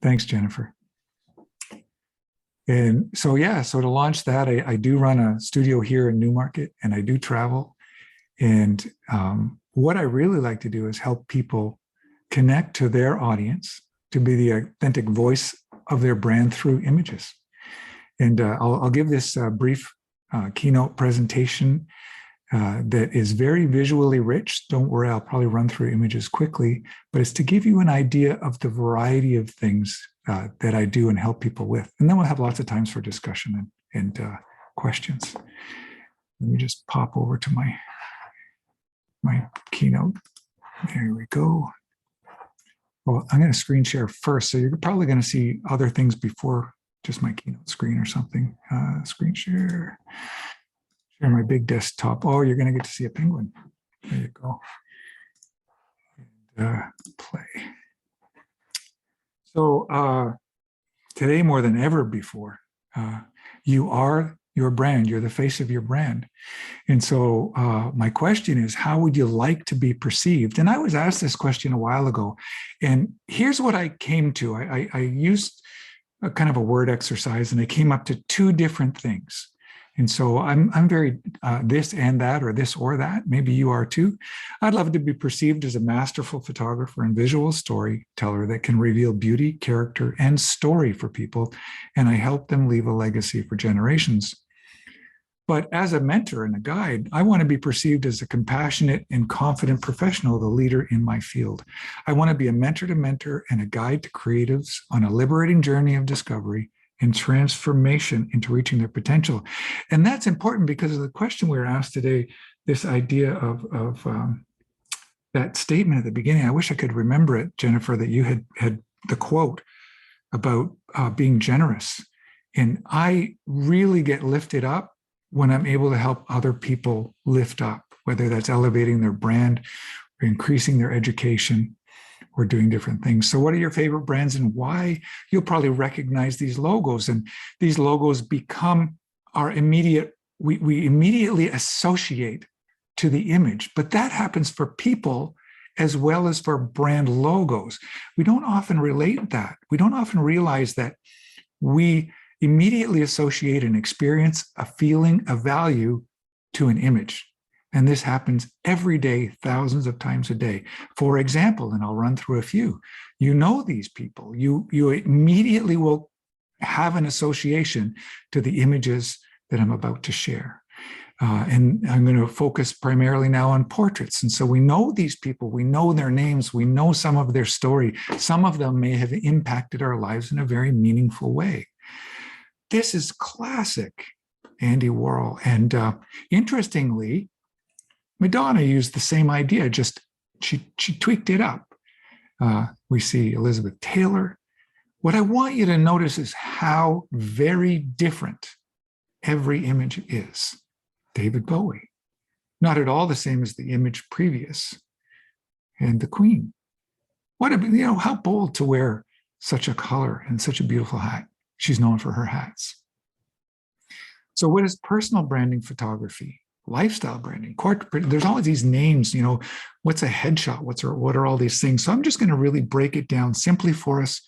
Thanks, Jennifer. And so, yeah, so to launch that, I do run a studio here in Newmarket, and I do travel. And what I really like to do is help people connect to their audience, to be the authentic voice of their brand through images. And I'll give this brief keynote presentation that is very visually rich. Don't worry, I'll probably run through images quickly, but it's to give you an idea of the variety of things that I do and help people with. And then we'll have lots of times for discussion and questions. Let me just pop over to my keynote. There we go. Well, I'm going to screen share first. So you're probably going to see other things before just my keynote screen or something. Screen share. Share my big desktop. Oh, you're going to get to see a penguin. There you go. And, play. So today, more than ever before, you are your brand. You're the face of your brand. And so my question is, how would you like to be perceived? And I was asked this question a while ago. And here's what I came to. I used a kind of a word exercise, and I came up to two different things. And so I'm very this and that, or this or that. Maybe you are too. I'd love to be perceived as a masterful photographer and visual storyteller that can reveal beauty, character, and story for people. And I help them leave a legacy for generations. But as a mentor and a guide, I want to be perceived as a compassionate and confident professional, the leader in my field. I want to be a mentor to mentor and a guide to creatives on a liberating journey of discovery and transformation into reaching their potential. And that's important because of the question we were asked today, this idea of that statement at the beginning. I wish I could remember it, Jennifer, that you had the quote about being generous. And I really get lifted up when I'm able to help other people lift up, whether that's elevating their brand or increasing their education or doing different things. So what are your favorite brands and why? You'll probably recognize these logos, and these logos become our immediate, we immediately associate to the image, but that happens for people as well as for brand logos. We don't often relate that. We don't often realize that we immediately associate an experience, a feeling, a value to an image. And this happens every day, thousands of times a day. For example, and I'll run through a few, you know these people, you immediately will have an association to the images that I'm about to share. And I'm going to focus primarily now on portraits. And so we know these people, we know their names, we know some of their story. Some of them may have impacted our lives in a very meaningful way. This is classic Andy Warhol. And interestingly, Madonna used the same idea, just she tweaked it up. We see Elizabeth Taylor. What I want you to notice is how very different every image is. David Bowie, not at all the same as the image previous. And the Queen. How bold to wear such a color and such a beautiful hat. She's known for her hats. So what is personal branding photography? Lifestyle branding, corporate, there's all of these names, what's a headshot? What are all these things? So I'm just going to really break it down simply for us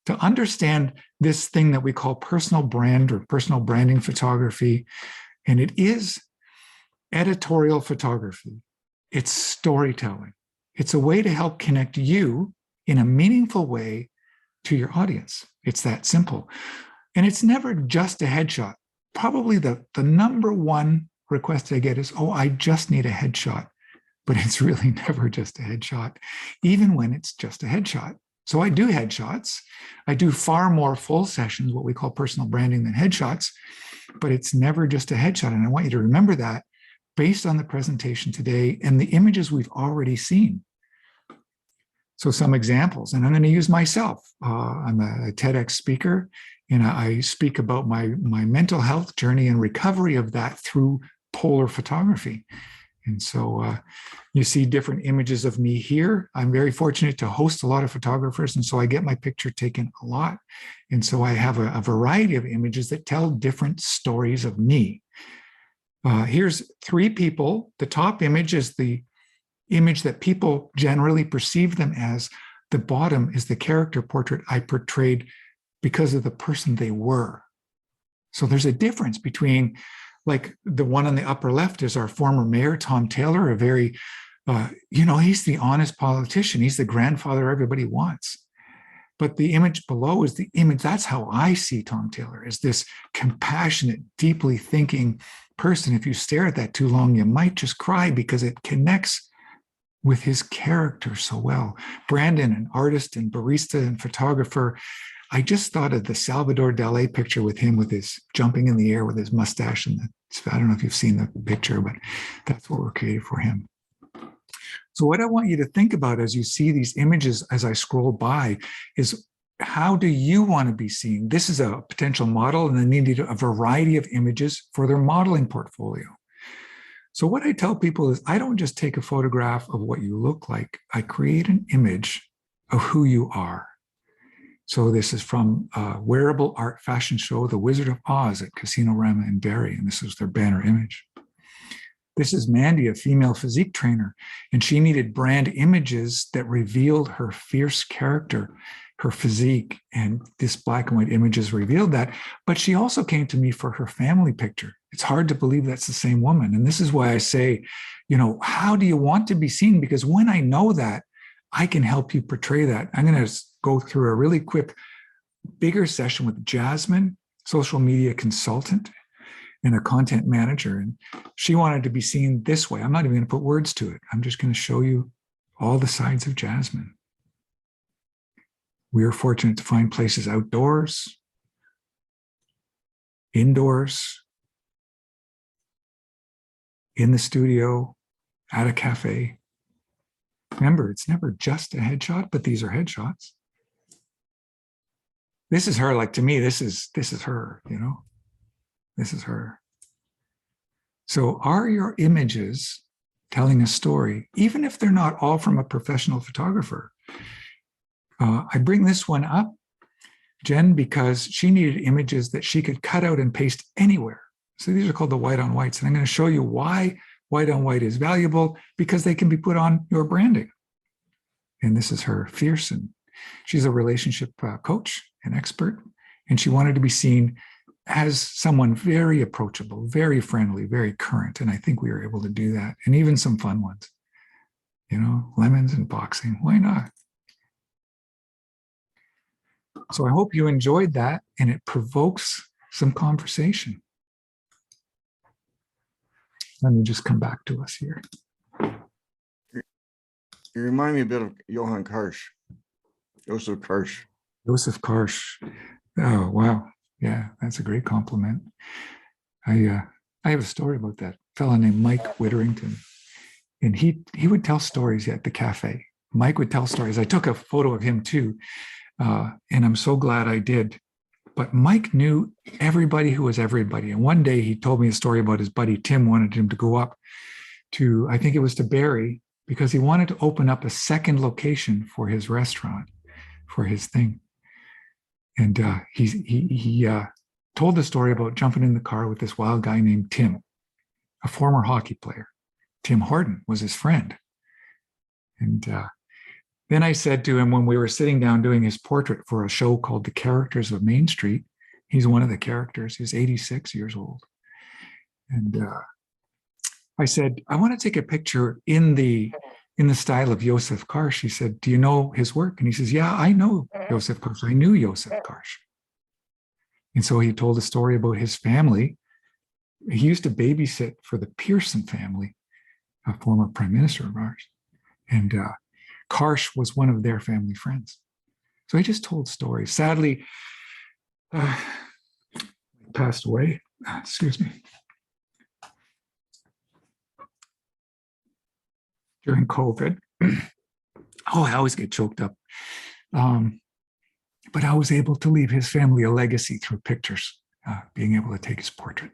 to understand this thing that we call personal brand or personal branding photography. And it is editorial photography. It's storytelling. It's a way to help connect you in a meaningful way to your audience. It's that simple. And it's never just a headshot. Probably the number one request I get is, oh, I just need a headshot. But it's really never just a headshot, even when it's just a headshot. So I do headshots. I do far more full sessions, what we call personal branding, than headshots, but it's never just a headshot. And I want you to remember that based on the presentation today and the images we've already seen. So some examples, and I'm going to use myself. I'm a TEDx speaker, and I speak about my mental health journey and recovery of that through polar photography. And so you see different images of me here. I'm very fortunate to host a lot of photographers, and so I get my picture taken a lot. And so I have a variety of images that tell different stories of me. Here's three people. The top image is the image that people generally perceive them as. The bottom is the character portrait I portrayed because of the person they were. So there's a difference between, like, the one on the upper left is our former mayor, Tom Taylor, a very, he's the honest politician. He's the grandfather everybody wants. But the image below is the image. That's how I see Tom Taylor, as this compassionate, deeply thinking person. If you stare at that too long, you might just cry because it connects with his character so well. Brandon, an artist and barista and photographer. I just thought of the Salvador Dali picture with him, with his jumping in the air with his mustache. And I don't know if you've seen the picture, but that's what we're creating for him. So what I want you to think about as you see these images, as I scroll by, is how do you want to be seen? This is a potential model, and they needed a variety of images for their modeling portfolio. So what I tell people is, I don't just take a photograph of what you look like. I create an image of who you are. So this is from a wearable art fashion show, The Wizard of Oz, at Casino Rama in Barrie, and this is their banner image. This is Mandy, a female physique trainer, and she needed brand images that revealed her fierce character, her physique, and this black and white images revealed that. But she also came to me for her family picture. It's hard to believe that's the same woman. And this is why I say, how do you want to be seen? Because when I know that, I can help you portray that. I'm going to go through a really quick, bigger session with Jasmine, social media consultant and a content manager. And she wanted to be seen this way. I'm not even going to put words to it. I'm just going to show you all the sides of Jasmine. We are fortunate to find places outdoors, indoors, in the studio, at a cafe. Remember, it's never just a headshot, but these are headshots. This is her. Like, to me, this is her, this is her. So are your images telling a story, even if they're not all from a professional photographer? I bring this one up, Jen, because she needed images that she could cut out and paste anywhere. So these are called the white on whites. And I'm going to show you why white on white is valuable, because they can be put on your branding. And this is her, fierce, and she's a relationship coach, an expert, and she wanted to be seen as someone very approachable, very friendly, very current. And I think we were able to do that. And even some fun ones, lemons and boxing. Why not? So I hope you enjoyed that, and it provokes some conversation. Let me just come back to us here. You remind me a bit of Johann Karsh, Joseph Karsh. Joseph Karsh. Oh, wow. Yeah, that's a great compliment. I have a story about that fellow named Mike Witterington, and he would tell stories at the cafe. Mike would tell stories. I took a photo of him too, and I'm so glad I did. But Mike knew everybody who was everybody. And one day he told me a story about his buddy Tim wanted him to go up to, I think it was to Barrie, because he wanted to open up a second location for his restaurant, for his thing. And he told the story about jumping in the car with this wild guy named Tim, a former hockey player. Tim Horton was his friend. And then I said to him, when we were sitting down doing his portrait for a show called The Characters of Main Street, he's one of the characters, he's 86 years old. And I said, I want to take a picture in the style of Joseph Karsh. He said, do you know his work? And he says, yeah, I know Joseph Karsh. I knew Joseph Karsh. And so he told a story about his family. He used to babysit for the Pearson family, a former prime minister of ours. And Karsh was one of their family friends. So he just told stories. Sadly, passed away. Excuse me. During COVID. Oh, I always get choked up. But I was able to leave his family a legacy through pictures, being able to take his portrait.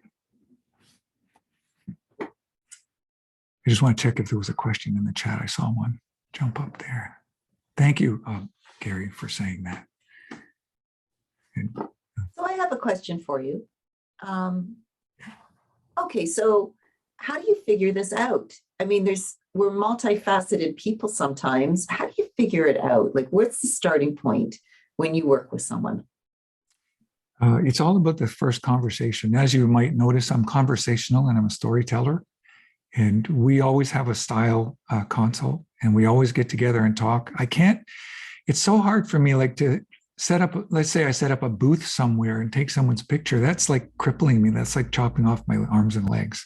I just want to check if there was a question in the chat. I saw one jump up there. Thank you, Gary, for saying that. So I have a question for you. Okay, so how do you figure this out? I mean, we're multifaceted people sometimes. How do you figure it out? Like, what's the starting point when you work with someone? It's all about the first conversation. As you might notice, I'm conversational and I'm a storyteller. And we always have a style consult, and we always get together and talk. It's so hard for me, like, to set up, let's say I set up a booth somewhere and take someone's picture. That's like crippling me. That's like chopping off my arms and legs.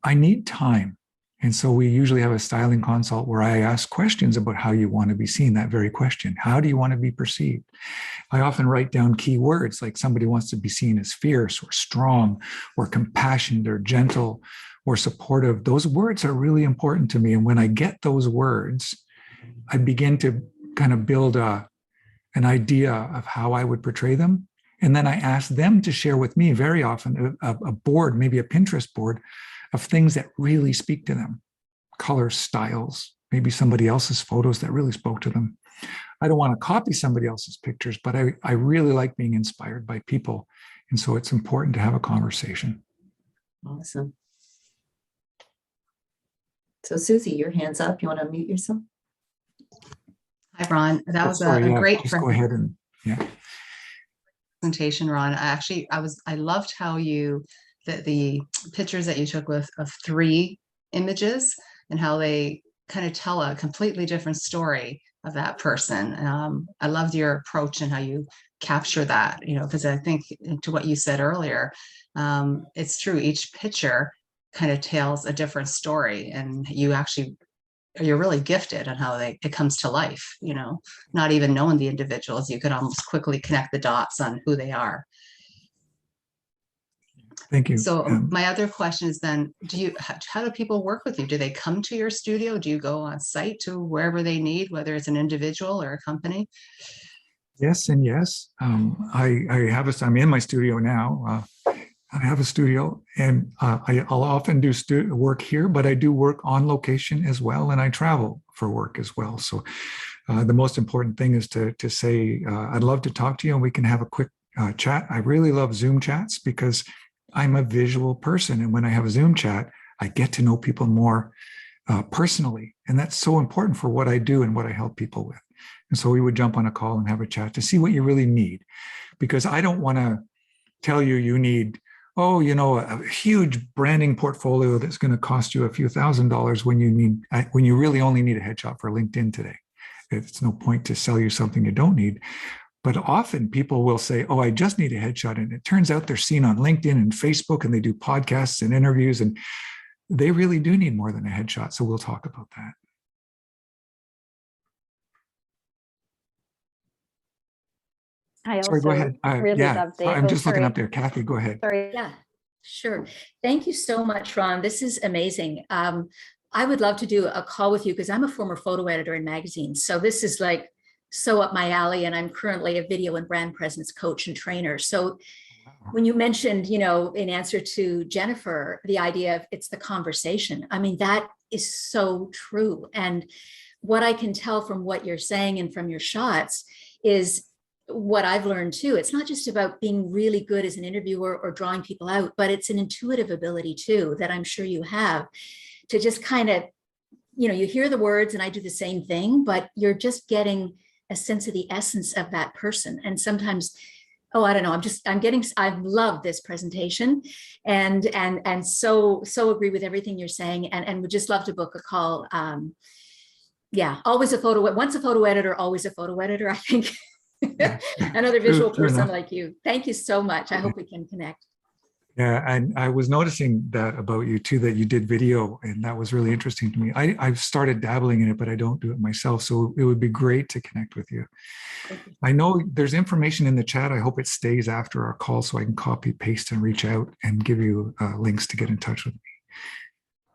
I need time. And so we usually have a styling consult where I ask questions about how you want to be seen, that very question. How do you want to be perceived? I often write down key words, like somebody wants to be seen as fierce or strong or compassionate or gentle or supportive. Those words are really important to me. And when I get those words, I begin to kind of build an idea of how I would portray them. And then I ask them to share with me, very often, a board, maybe a Pinterest board, of things that really speak to them, colors, styles, maybe somebody else's photos that really spoke to them. I don't want to copy somebody else's pictures, but I really like being inspired by people. And so it's important to have a conversation. Awesome. So Susie, your hand's up. You want to unmute yourself? Hi, Ron. That was Sorry, a yeah, great just go ahead and, yeah. presentation, Ron. I loved how the pictures that you took of 3 images and how they kind of tell a completely different story of that person. I loved your approach and how you capture that, because I think, to what you said earlier, it's true. Each picture kind of tells a different story, and you're really gifted on how it comes to life, not even knowing the individuals, you could almost quickly connect the dots on who they are. Thank you. So my other question is then, how do people work with you? Do they come to your studio? Do you go on site to wherever they need, whether it's an individual or a company? Yes and yes. I'm in my studio now. I have a studio, and I'll often do work here, but I do work on location as well, and I travel for work as well. So the most important thing is to say, I'd love to talk to you, and we can have a quick chat. I really love Zoom chats because I'm a visual person, and when I have a Zoom chat, I get to know people more personally, and that's so important for what I do and what I help people with. And so we would jump on a call and have a chat to see what you really need, because I don't want to tell you need, a huge branding portfolio that's going to cost you a few $1,000s when you really only need a headshot for LinkedIn today. It's no point to sell you something you don't need. But often people will say, I just need a headshot. And it turns out they're seen on LinkedIn and Facebook, and they do podcasts and interviews, and they really do need more than a headshot. So we'll talk about that. I also Sorry, go ahead. really loved it. I'm just looking up there. Kathy, go ahead. Sorry. Yeah, sure. Thank you so much, Ron. This is amazing. I would love to do a call with you because I'm a former photo editor in magazines. So this is like so up my alley, and I'm currently a video and brand presence coach and trainer. So when you mentioned, in answer to Jennifer, the idea of it's the conversation, I mean, that is so true. And what I can tell from what you're saying and from your shots is what I've learned too. It's not just about being really good as an interviewer or drawing people out, but it's an intuitive ability too, that I'm sure you have, to just kind of, you hear the words, and I do the same thing, but you're just getting a sense of the essence of that person. And sometimes, I don't know, I love this presentation, and so agree with everything you're saying, and would just love to book a call. Once a photo editor, always a photo editor, I think. Another visual person like you. Thank you so much. I hope we can connect. Yeah, and I was noticing that about you too, that you did video, and that was really interesting to me. I've started dabbling in it, but I don't do it myself. So it would be great to connect with you. I know there's information in the chat. I hope it stays after our call so I can copy, paste, and reach out and give you links to get in touch with me.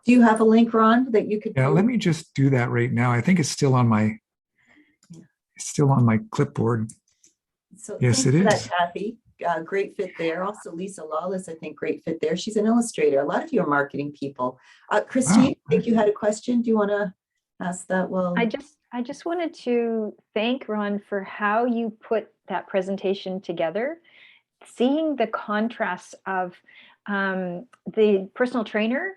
Do you have a link, Ron, that you could? Yeah, let me just do that right now. I think it's still on my clipboard. So yes, it is. Kathy, great fit there. Also, Lisa Lawless, I think, great fit there. She's an illustrator. A lot of you are marketing people. Christine, I think you had a question. Do you want to ask that? Well, I just wanted to thank Ron for how you put that presentation together, seeing the contrast of the personal trainer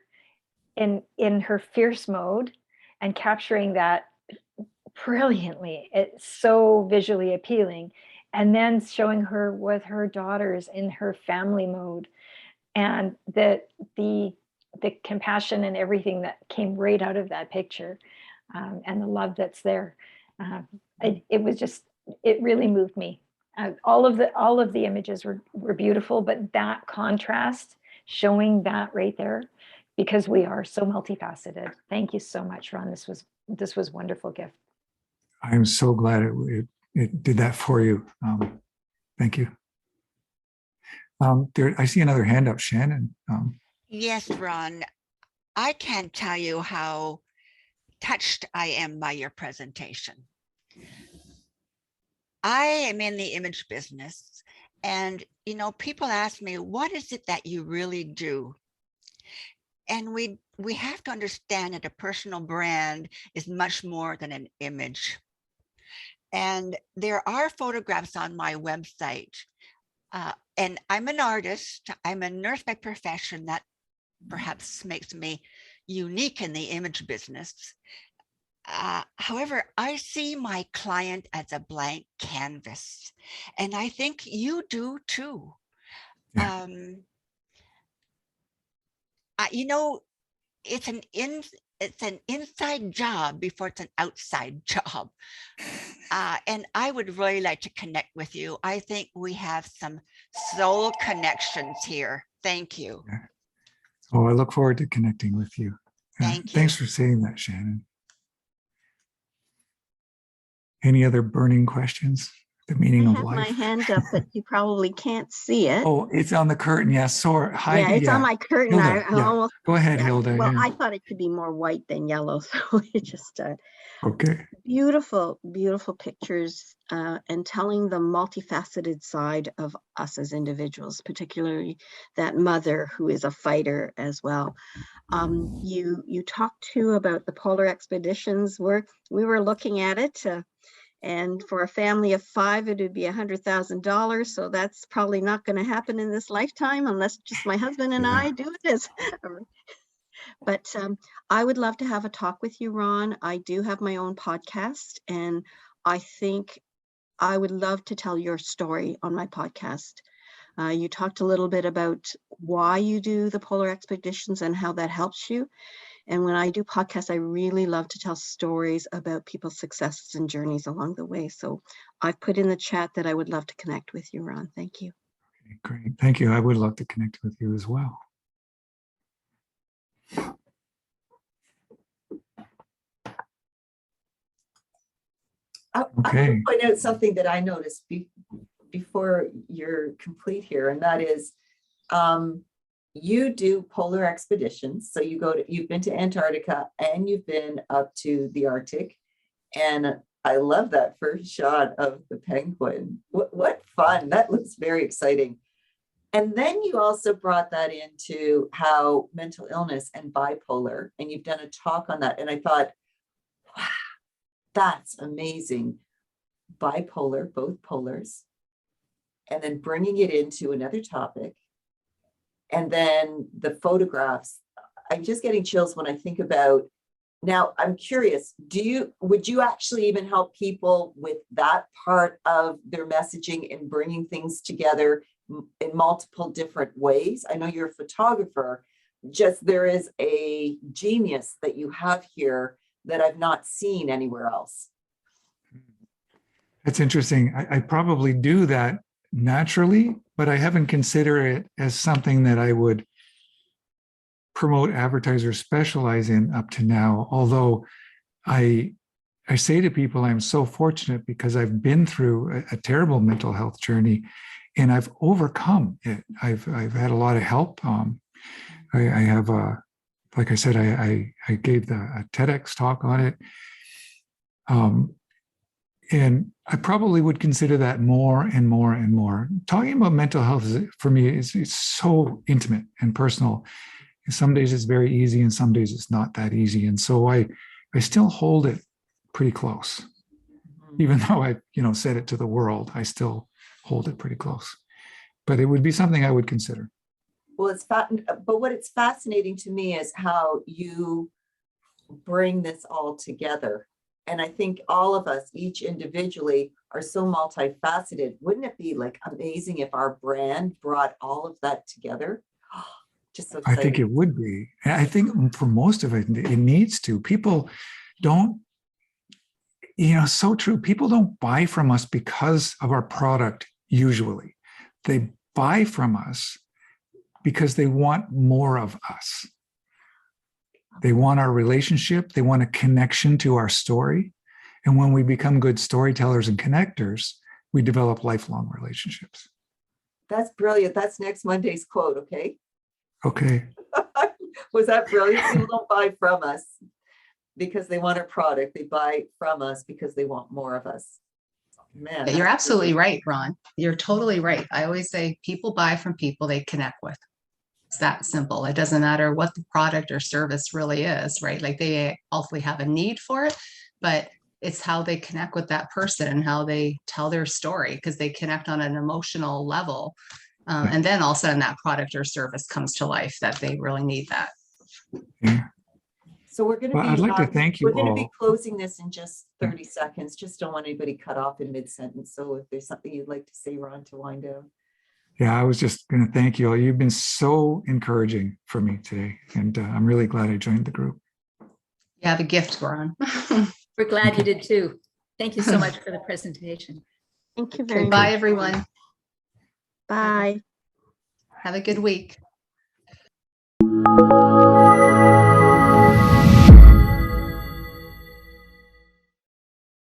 in her fierce mode and capturing that brilliantly. It's so visually appealing. And then showing her with her daughters in her family mode, and the compassion and everything that came right out of that picture, and the love that's there. It was just, it really moved me. All of the images were beautiful, but that contrast, showing that right there, because we are so multifaceted. Thank you so much, Ron. This was wonderful gift. I am so glad it did that for you. Thank you. I see another hand up, Shannon. Yes, Ron, I can't tell you how touched I am by your presentation. I am in the image business, and people ask me, what is it that you really do? And we have to understand that a personal brand is much more than an image. And there are photographs on my website. And I'm an artist, I'm a nurse by profession. That perhaps makes me unique in the image business. However, I see my client as a blank canvas, and I think you do too. Yeah. It's an inside job before it's an outside job. And I would really like to connect with you. I think we have some soul connections here. Thank you. Yeah. Oh, I look forward to connecting with you. Thank you. Thanks for saying that, Shannon. Any other burning questions? The meaning I of have my life. hand up, but you probably can't see it. Oh, it's on the curtain. Yeah, sorry. Heidi, Yeah, it's on my curtain. Hilda, I almost, go ahead, yeah. Hilda. Well, Yeah. I thought it could be more white than yellow, so it just Okay. beautiful, beautiful pictures, and telling the multifaceted side of us as individuals, particularly that mother who is a fighter as well. You talked too about the polar expeditions. We were looking at it. And for a family of 5, it would be $100,000. So that's probably not going to happen in this lifetime unless just my husband and I do this. But I would love to have a talk with you, Ron. I do have my own podcast, and I think I would love to tell your story on my podcast. You talked a little bit about why you do the polar expeditions and how that helps you. And when I do podcasts, I really love to tell stories about people's successes and journeys along the way. So I've put in the chat that I would love to connect with you, Ron. Thank you. Okay, great. Thank you. I would love to connect with you as well. I want to point out something that I noticed before you're complete here, and that is you do polar expeditions. So you've been to Antarctica and you've been up to the Arctic. And I love that first shot of the penguin. What fun. That looks very exciting. And then you also brought that into how mental illness and bipolar, and you've done a talk on that. And I thought, wow, that's amazing. Bipolar, both polars, and then bringing it into another topic. And then the photographs, I'm just getting chills when I think about. Now, I'm curious, would you actually even help people with that part of their messaging and bringing things together in multiple different ways? I know you're a photographer, just there is a genius that you have here that I've not seen anywhere else. That's interesting. I probably do that naturally, but I haven't considered it as something that I would promote, advertise, or specialize in up to now. Although I say to people, I'm so fortunate because I've been through a terrible mental health journey and I've overcome it. I've had a lot of help. I have like I said, I gave a TEDx talk on it. And I probably would consider that more and more and more. Talking about mental health for me is so intimate and personal. Some days it's very easy and some days it's not that easy. And so I still hold it pretty close. Even though I said it to the world, I still hold it pretty close. But it would be something I would consider. Well, but what it's fascinating to me is how you bring this all together. And I think all of us, each individually, are so multifaceted. Wouldn't it be like amazing if our brand brought all of that together? Just so I think exciting. it would be. And I think for most of it, it needs to. People don't, so true. People don't buy from us because of our product usually. They buy from us because they want more of us. They want our relationship. They want a connection to our story. And when we become good storytellers and connectors, we develop lifelong relationships. That's brilliant. That's next Monday's quote, okay? Okay. Was that brilliant? People don't buy from us because they want our product. They buy from us because they want more of us. Man, You're that's absolutely brilliant. right, Ron. You're totally right. I always say people buy from people they connect with. It's that simple. It doesn't matter what the product or service really is, right? Like they hopefully have a need for it, but it's how they connect with that person and how they tell their story, because they connect on an emotional level. And then all of a sudden that product or service comes to life that they really need that. Yeah. So we're going to Well, be, I'd like to thank you we're going to be all. closing this in just 30 seconds. Just don't want anybody cut off in mid-sentence. So if there's something you'd like to say, Ron, to wind down. Yeah, I was just going to thank you all. You've been so encouraging for me today. And I'm really glad I joined the group. You have a gift, Ron. We're glad you did too. Thank you so much for the presentation. Thank you very Bye, much. everyone. Bye. Have a good week.